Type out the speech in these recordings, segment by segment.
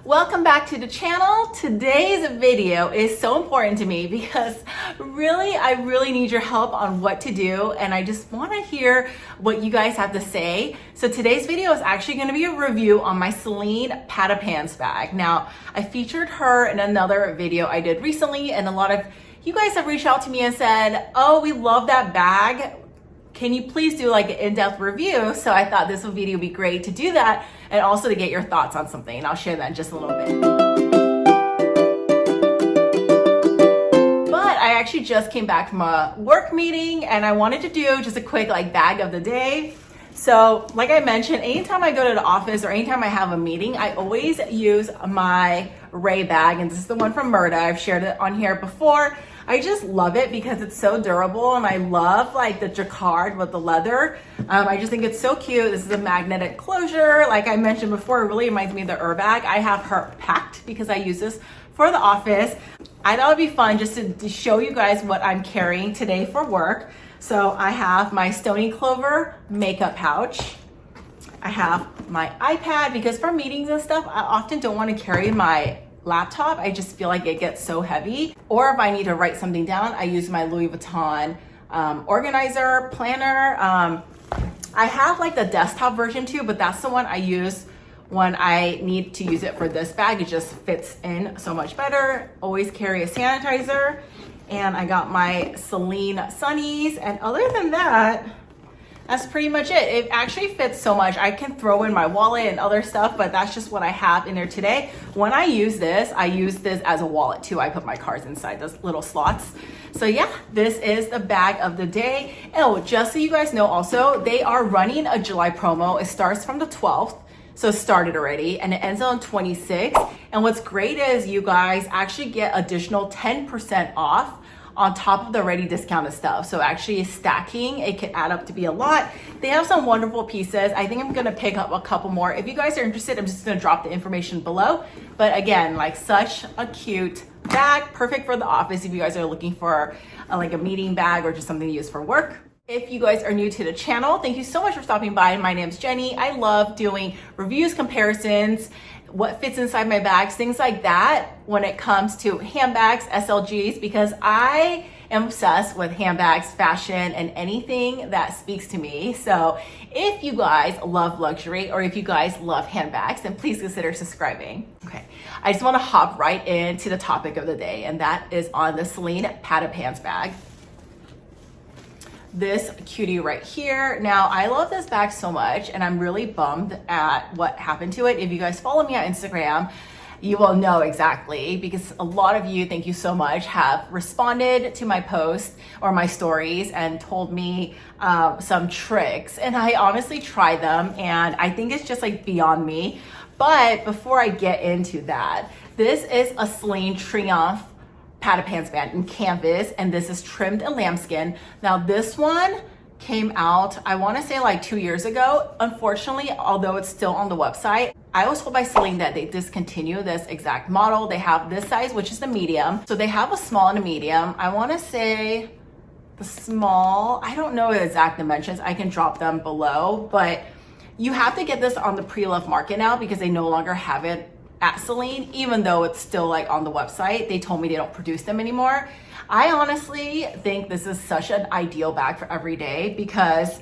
Welcome back to the channel. Today's video is so important to me because I really need your help on what to do, and I just want to hear what you guys have to say. So today's video is actually going to be a review on my Celine Patapans bag. Now, I featured her in another video I did recently, and a lot of you guys have reached out to me and said, oh, we love that bag. Can you please do like an in-depth review? So I thought this video would be great to do that and also to get your thoughts on something. And I'll share that in just a little bit. But I actually just came back from a work meeting and I wanted to do just a quick like bag of the day. So like I mentioned, anytime I go to the office or anytime I have a meeting, I always use my Ray bag. And this is the one from Mirta. I've shared it on here before. I just love it because it's so durable, and I love like the jacquard with the leather. I just think it's so cute. This is a magnetic closure. Like I mentioned before, it really reminds me of the bag. I have her packed because I use this for the office. I thought it'd be fun just to show you guys what I'm carrying today for work. So I have my Stony Clover makeup pouch. I have my iPad because for meetings and stuff, I often don't want to carry my laptop. I just feel like it gets so heavy. Or if I need to write something down, I use my Louis Vuitton organizer, planner. I have like the desktop version too, but that's the one I use when I need to use it for this bag. It just fits in so much better. Always carry a sanitizer. And I got my Celine Sunnies. And other than that, that's pretty much it. It actually fits so much. I can throw in my wallet and other stuff, but that's just what I have in there today. When I use this as a wallet too. I put my cards inside those little slots. So yeah, this is the bag of the day. Oh, just so you guys know also, they are running a July promo. It starts from the 12th. So it started already and it ends on 26th. And what's great is you guys actually get additional 10% off on top of the already discounted stuff. So actually stacking, it can add up to be a lot. They have some wonderful pieces. I think I'm gonna pick up a couple more. If you guys are interested, I'm just gonna drop the information below. But again, like such a cute bag, perfect for the office if you guys are looking for like a meeting bag or just something to use for work. If you guys are new to the channel, thank you so much for stopping by. My name's Jenny. I love doing reviews, comparisons, what fits inside my bags, things like that when it comes to handbags, SLGs, because I am obsessed with handbags, fashion, and anything that speaks to me. So if you guys love luxury or if you guys love handbags, then please consider subscribing. Okay, I just want to hop right into the topic of the day, and that is on the Celine Patapans bag. This cutie right here. Now, I love this bag so much and I'm really bummed at what happened to it. If you guys follow me on Instagram, you will know exactly, because a lot of you, thank you so much, have responded to my post or my stories and told me some tricks, and I honestly tried them and I think it's just like beyond me. But before I get into that, this is a Celine Triomphe Patapans band in canvas, and this is trimmed in lambskin. Now this one came out, I want to say like 2 years ago. Unfortunately, although it's still on the website, I was told by Celine that they discontinue this exact model. They have this size, which is the medium. So they have a small and a medium. I want to say the small, I don't know the exact dimensions. I can drop them below, but you have to get this on the pre-loved market now because they no longer have it at Celine, even though it's still like on the website. They told me they don't produce them anymore. I honestly think this is such an ideal bag for every day because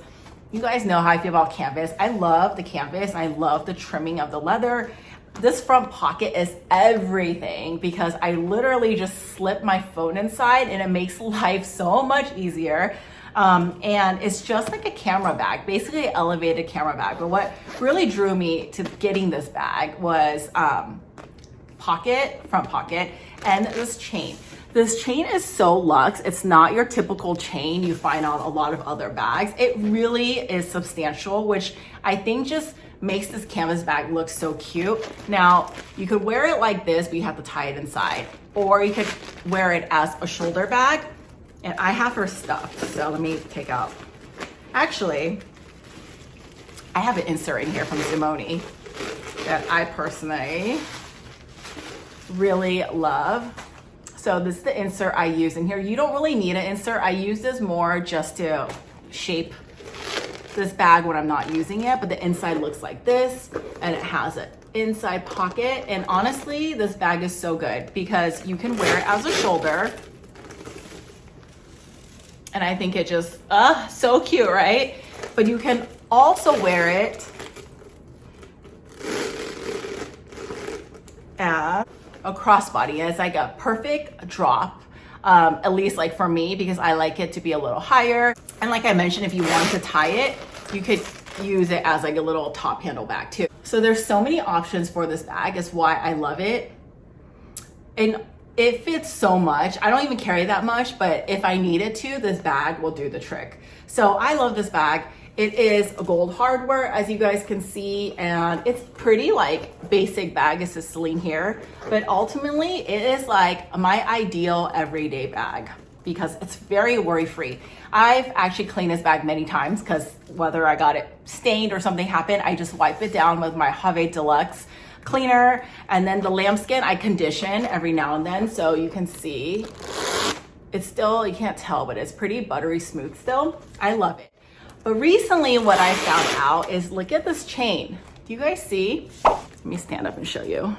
you guys know how I feel about canvas. I love the canvas and I love the trimming of the leather. This front pocket is everything because I literally just slip my phone inside and it makes life so much easier. And it's just like a camera bag, basically an elevated camera bag. But what really drew me to getting this bag was front pocket, and this chain. This chain is so luxe. It's not your typical chain you find on a lot of other bags. It really is substantial, which I think just makes this canvas bag look so cute. Now, you could wear it like this, but you have to tie it inside. Or you could wear it as a shoulder bag. And I have her stuffed, so let me take out. Actually, I have an insert in here from Zoomoni that I personally really love. So this is the insert I use in here. You don't really need an insert. I use this more just to shape this bag when I'm not using it, but the inside looks like this, and it has an inside pocket. And honestly, this bag is so good because you can wear it as a shoulder. And I think it just, so cute, right? But you can also wear it as a crossbody. It's like a perfect drop, at least like for me, because I like it to be a little higher. And like I mentioned, if you want to tie it, you could use it as like a little top handle bag too. So there's so many options for this bag, is why I love it. And it fits so much. I don't even carry that much, but if I needed to, this bag will do the trick. So I love this bag. It is gold hardware, as you guys can see, and it's pretty like basic bag. It says Celine here, but ultimately it is like my ideal everyday bag because it's very worry-free. I've actually cleaned this bag many times because whether I got it stained or something happened, I just wipe it down with my Have Deluxe cleaner, and then the lambskin I condition every now and then, so you can see it's still, you can't tell, but it's pretty buttery smooth still. I love it. But recently what I found out is, look at this chain. Do you guys see? Let me stand up and show you.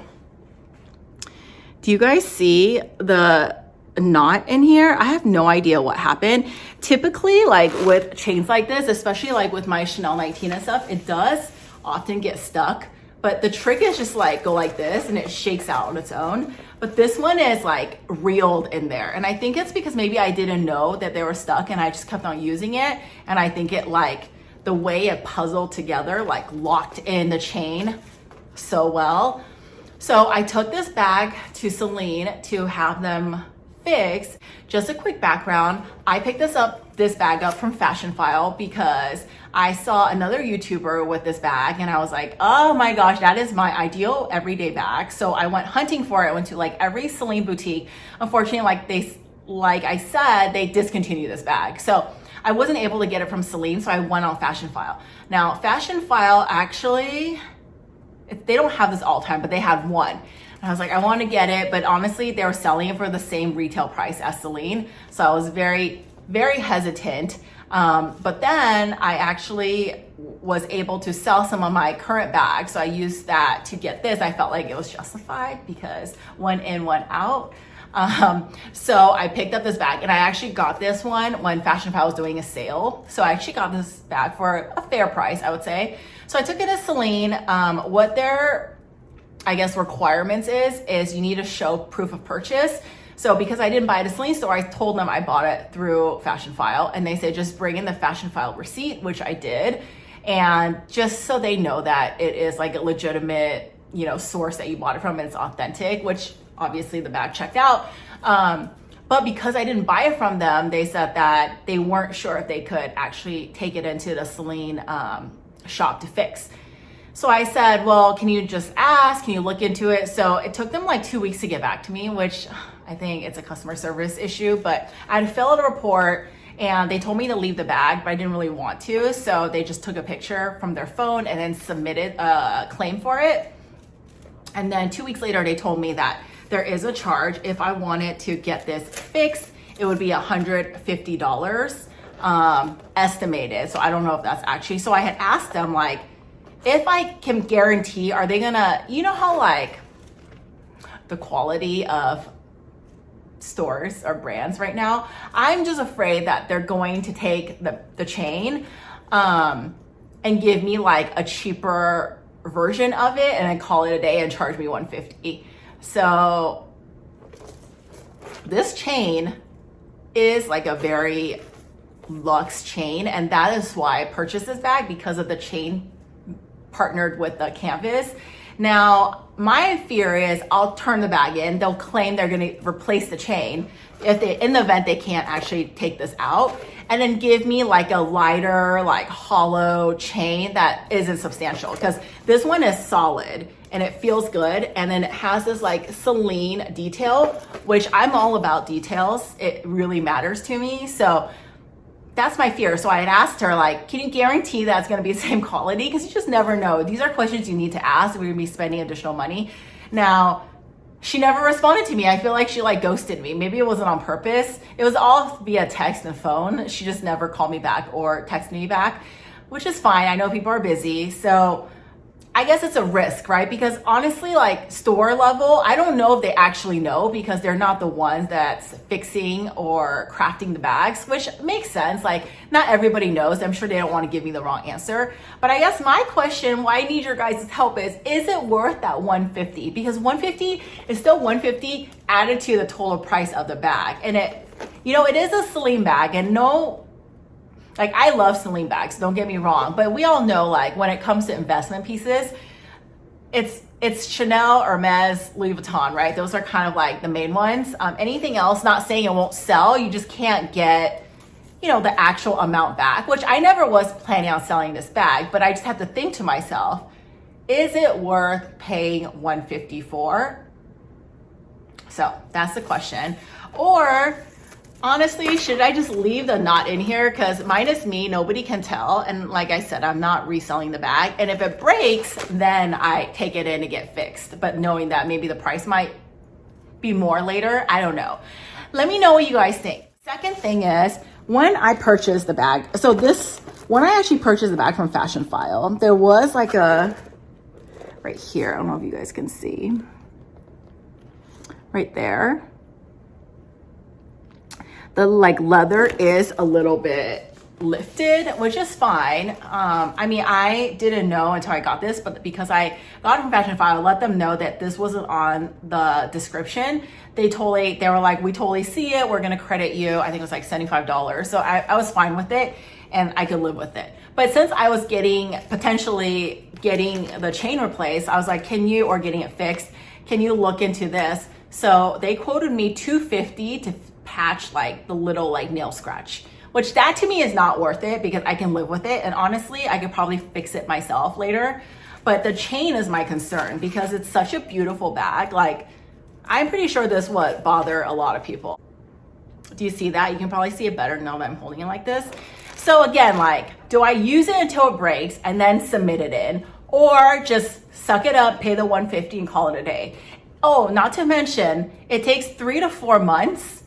Do you guys see the knot in here? I have no idea what happened. Typically, like with chains like this, especially like with my Chanel 19 and stuff, it does often get stuck. But the trick is just like go like this and it shakes out on its own. But this one is like reeled in there. And I think it's because maybe I didn't know that they were stuck and I just kept on using it. And I think it like, the way it puzzled together, like locked in the chain so well. So I took this bag to Celine to have them fixed. Just a quick background. I picked this bag up from Fashion File because I saw another YouTuber with this bag and I was like, oh my gosh, that is my ideal everyday bag. So I went hunting for it. I went to like every Celine boutique. Unfortunately, like I said, they discontinued this bag. So I wasn't able to get it from Celine, so I went on Fashion File. Now, Fashion File actually, they don't have this all the time, but they had one. And I was like, I want to get it, but honestly, they were selling it for the same retail price as Celine. So I was very, very hesitant. But then I actually was able to sell some of my current bags. So I used that to get this. I felt like it was justified because one in, one out. So I picked up this bag and I actually got this one when Fashion File was doing a sale. So I actually got this bag for a fair price, I would say. So I took it to Celine. What their, I guess, requirements is you need to show proof of purchase. So because I didn't buy it at a Celine store, I told them I bought it through Fashion File, and they said just bring in the Fashion File receipt, which I did. And just so they know that it is like a legitimate, source that you bought it from and it's authentic, which obviously the bag checked out. But because I didn't buy it from them, they said that they weren't sure if they could actually take it into the Celine shop to fix. So I said, well, can you just ask? Can you look into it? So it took them like 2 weeks to get back to me, which I think it's a customer service issue, but I had to fill out a report and they told me to leave the bag, but I didn't really want to. So they just took a picture from their phone and then submitted a claim for it. And then 2 weeks later, they told me that there is a charge. If I wanted to get this fixed, it would be $150 estimated. So I don't know if that's actually, so I had asked them like, if I can guarantee, are they gonna, how like the quality of stores or brands right now, I'm just afraid that they're going to take the chain and give me like a cheaper version of it and then call it a day and charge me $150. So this chain is like a very luxe chain, and that is why I purchased this bag, because of the chain partnered with the canvas. Now, my fear is I'll turn the bag in, they'll claim they're gonna replace the chain if they, in the event they can't actually take this out, and then give me like a lighter, like hollow chain that isn't substantial, because this one is solid and it feels good. And then it has this like Celine detail, which I'm all about details. It really matters to me. So that's my fear. So I had asked her, like, can you guarantee that it's going to be the same quality? Because you just never know. These are questions you need to ask if we're going to be spending additional money. Now, she never responded to me. I feel like she like ghosted me. Maybe it wasn't on purpose. It was all via text and phone. She just never called me back or texted me back, which is fine. I know people are busy. So I guess it's a risk, right? Because honestly, like store level, I don't know if they actually know because they're not the ones that's fixing or crafting the bags, which makes sense. Like not everybody knows. I'm sure they don't want to give me the wrong answer. But I guess my question, why I need your guys' help is it worth that $150? Because $150 is still $150 added to the total price of the bag. And it, you know, it is a Celine bag, and no, like I love Celine bags, don't get me wrong, but we all know like when it comes to investment pieces, it's Chanel, Hermes, Louis Vuitton, right? Those are kind of like the main ones. Anything else, not saying it won't sell, you just can't get, you know, the actual amount back, which I never was planning on selling this bag, but I just had to think to myself, is it worth paying $150 for? So that's the question. Or honestly, should I just leave the knot in here? Because minus me, nobody can tell. And like I said, I'm not reselling the bag. And if it breaks, then I take it in to get fixed. But knowing that maybe the price might be more later, I don't know. Let me know what you guys think. Second thing is, when I purchased the bag, when I actually purchased the bag from Fashion File, there was like a, right here, I don't know if you guys can see, right there. The like leather is a little bit lifted, which is fine. I mean, I didn't know until I got this, but because I got it from Fashion File, I let them know that this wasn't on the description. They were like, we totally see it. We're gonna credit you. I think it was like $75. So I was fine with it and I could live with it. But since I was potentially getting the chain replaced, I was like, getting it fixed, can you look into this? So they quoted me $250 to patch like the little like nail scratch, which that to me is not worth it because I can live with it. And honestly, I could probably fix it myself later. But the chain is my concern because it's such a beautiful bag. Like I'm pretty sure this would bother a lot of people. Do you see that? You can probably see it better now that I'm holding it like this. So again, like, do I use it until it breaks and then submit it in, or just suck it up, pay the $150 and call it a day? Oh, not to mention, it takes 3 to 4 months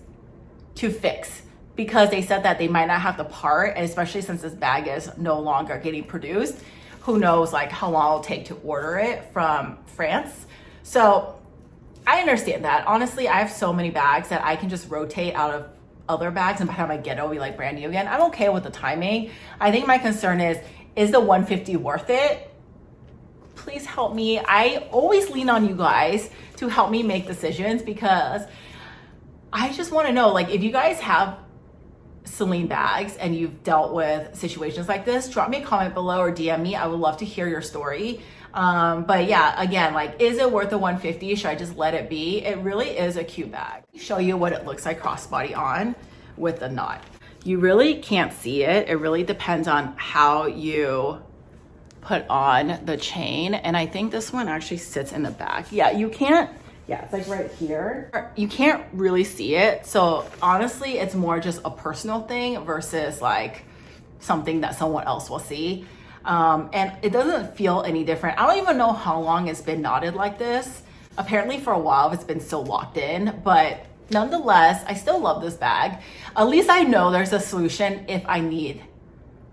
to fix because they said that they might not have the part, and especially since this bag is no longer getting produced, who knows like how long it'll take to order it from France. So I understand that. Honestly, I have so many bags that I can just rotate out of other bags, and by the time I get it, it'll be like brand new again. I'm okay with the timing. I think my concern is the $150 worth it? Please help me. I always lean on you guys to help me make decisions because I just want to know, like, if you guys have Celine bags and you've dealt with situations like this, drop me a comment below or DM me. I would love to hear your story. But yeah, again, like, is it worth the $150? Should I just let it be? It really is a cute bag. Show you what it looks like crossbody on with the knot. You really can't see it. It really depends on how you put on the chain. And I think this one actually sits in the back. Yeah, you can't. Yeah, it's like right here. You can't really see it. So honestly, it's more just a personal thing versus like something that someone else will see. And it doesn't feel any different. I don't even know how long it's been knotted like this. Apparently for a while it's been still locked in, but nonetheless, I still love this bag. At least I know there's a solution if I need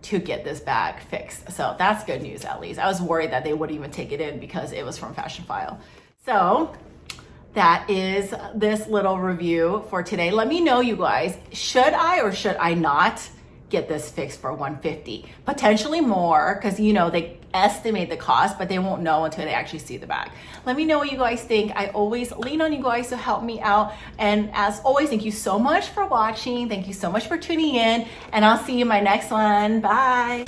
to get this bag fixed. So that's good news at least. I was worried that they wouldn't even take it in because it was from Fashion File. So that is this little review for today. Let me know, you guys, should I or should I not get this fixed for $150? Potentially more, because you know they estimate the cost, but they won't know until they actually see the bag. Let me know what you guys think. I always lean on you guys to help me out. And as always, thank you so much for watching. Thank you so much for tuning in, and I'll see you in my next one. Bye.